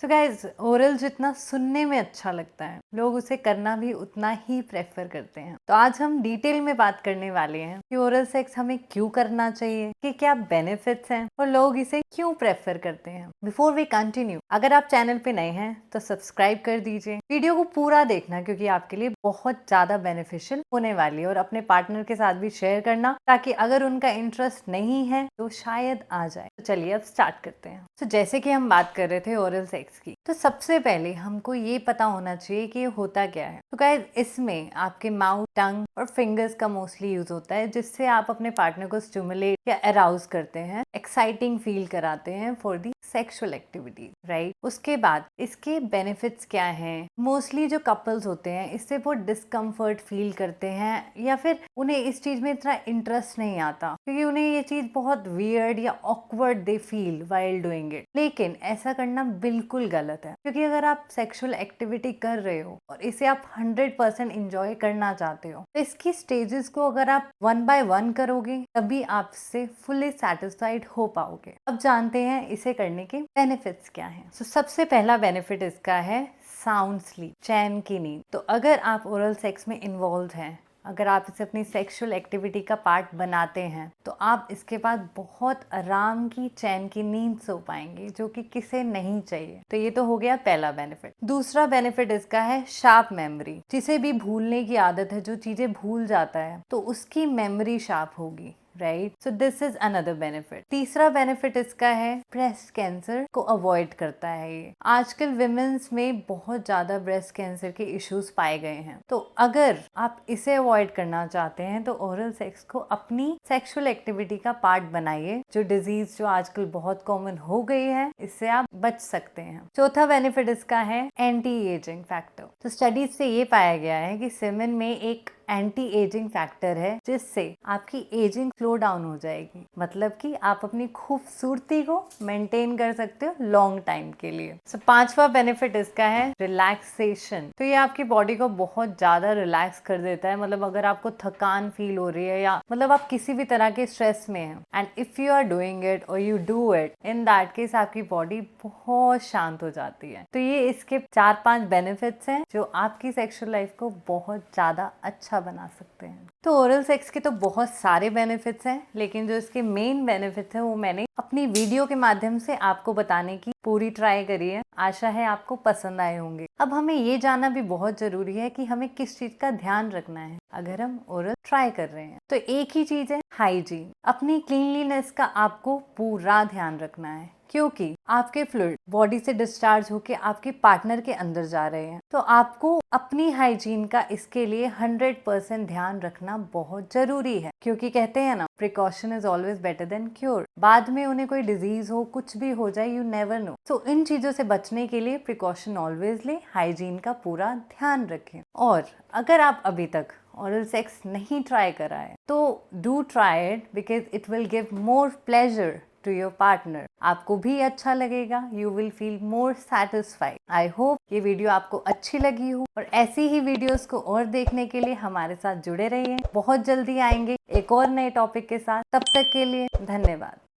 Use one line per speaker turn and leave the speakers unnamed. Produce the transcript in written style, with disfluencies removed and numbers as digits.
So guys, oral जितना सुनने में अच्छा लगता है, लोग उसे करना भी उतना ही प्रेफर करते हैं। तो आज हम डिटेल में बात करने वाले हैं कि ओरल सेक्स हमें क्यों करना चाहिए, कि क्या बेनिफिट्स हैं और लोग इसे क्यों प्रेफर करते हैं। बिफोर वी कंटिन्यू, अगर आप चैनल पे नए हैं तो सब्सक्राइब कर दीजिए। वीडियो को पूरा देखना क्योंकि आपके लिए बहुत ज्यादा बेनिफिशियल होने वाली है, और अपने पार्टनर के साथ भी शेयर करना ताकि अगर उनका इंटरेस्ट नहीं है तो शायद आ जाए। तो चलिए अब स्टार्ट करते हैं। तो जैसे कि हम बात कर रहे थे ओरल सेक्स की, तो सबसे पहले हमको ये पता होना चाहिए कि ये होता क्या है। तो गाइस, इसमें आपके माउथ, टंग और फिंगर्स का मोस्टली यूज होता है, जिससे आप अपने पार्टनर को स्टिमुलेट या अराउज करते हैं, एक्साइटिंग फील कराते हैं for the sexual activity, right. उसके बाद इसके बेनिफिट्स क्या हैं। मोस्टली जो कपल्स होते हैं इससे वो डिस्कम्फर्ट फील करते हैं, या फिर उन्हें इस चीज में इतना इंटरेस्ट नहीं आता क्योंकि उन्हें ये चीज बहुत वियर्ड या awkward they feel while doing it. लेकिन ऐसा करना बिल्कुल गलत है, क्योंकि अगर आप सेक्सुअल एक्टिविटी कर रहे हो और इसे आप 100% इंजॉय करना चाहते हो, तो इसकी स्टेजेस को अगर आप 1 by 1 करोगे तभी आप इससे फुली सेटिस्फाइड हो पाओगे। अब जानते हैं इसे करने के बेनिफिट्स क्या हैं। सबसे पहला बेनिफिट इसका है साउंड स्लीप, चैन की नींद। तो अगर आप ओरल सेक्स में इन्वॉल्व हैं, अगर आप इसे अपनी सेक्सुअल एक्टिविटी का पार्ट बनाते हैं, तो आप इसके बाद बहुत आराम की चैन की नींद सो पाएंगे, जो कि किसे नहीं चाहिए। तो ये तो हो गया पहला बेनिफिट। दूसरा बेनिफिट इसका है शार्प मेमोरी। जिसे भी भूलने की आदत है, जो चीजें भूल जाता है, तो उसकी मेमोरी शार्प होगी, right. So this is another benefit. तीसरा बेनिफिट इसका है ब्रेस्ट कैंसर को अवॉइड करता है ये। आजकल विमेन्स में बहुत ज्यादा ब्रेस्ट कैंसर के इश्यूज पाए गए हैं, तो अगर आप इसे अवॉइड करना चाहते हैं तो ओरल सेक्स को अपनी सेक्सुअल एक्टिविटी का पार्ट बनाइए। जो डिजीज जो आजकल बहुत कॉमन हो गई है, इससे आप बच सकते हैं। चौथा बेनिफिट इसका है एंटी एजिंग फैक्टर। तो स्टडीज से ये पाया गया है कि सेमेन में एक एंटी एजिंग फैक्टर है, जिससे आपकी एजिंग स्लो डाउन हो जाएगी। मतलब कि आप अपनी खूबसूरती को मेंटेन कर सकते हो लॉन्ग टाइम के लिए। पांचवा बेनिफिट इसका है रिलैक्सेशन। तो ये आपकी बॉडी को बहुत ज्यादा रिलैक्स कर देता है। मतलब अगर आपको थकान फील हो रही है, या मतलब आप किसी भी तरह के स्ट्रेस में हैं, and if you are doing it और you do it, in that case आपकी बॉडी बहुत शांत हो जाती है। तो ये इसके 4-5 बेनिफिट्स हैं जो आपकी सेक्सुअल लाइफ को बहुत ज्यादा अच्छा बना सकते हैं। तो ओरल सेक्स के तो बहुत सारे बेनिफिट्स हैं, लेकिन जो इसके मेन बेनिफिट्स हैं वो मैंने अपनी वीडियो के माध्यम से आपको बताने की पूरी ट्राई करी है। आशा है आपको पसंद आए होंगे। अब हमें ये जानना भी बहुत जरूरी है कि हमें किस चीज का ध्यान रखना है अगर हम ओरल ट्राई कर रहे हैं। तो एक ही चीज है, हाइजीन। अपनी क्लीनलीनेस का आपको पूरा ध्यान रखना है, क्योंकि आपके फ्लूइड बॉडी से डिस्चार्ज होके आपके पार्टनर के अंदर जा रहे हैं। तो आपको अपनी हाइजीन का इसके लिए 100% ध्यान रखना बहुत जरूरी है, क्योंकि कहते हैं ना, precaution is always better than cure. बाद में उन्हें कोई डिजीज हो, कुछ भी हो जाए, यू नेवर नो। तो इन चीजों से बचने के लिए प्रिकॉशन ऑलवेज ले, हाइजीन का पूरा ध्यान रखें। और अगर आप अभी तक ओरल सेक्स नहीं ट्राई करा है तो do try it, because it will give more pleasure to your partner. आपको भी अच्छा लगेगा, you will feel more satisfied. I hope ये वीडियो आपको अच्छी लगी हो, और ऐसी ही वीडियोस को और देखने के लिए हमारे साथ जुड़े रहिए। बहुत जल्दी आएंगे एक और नए टॉपिक के साथ। तब तक के लिए धन्यवाद।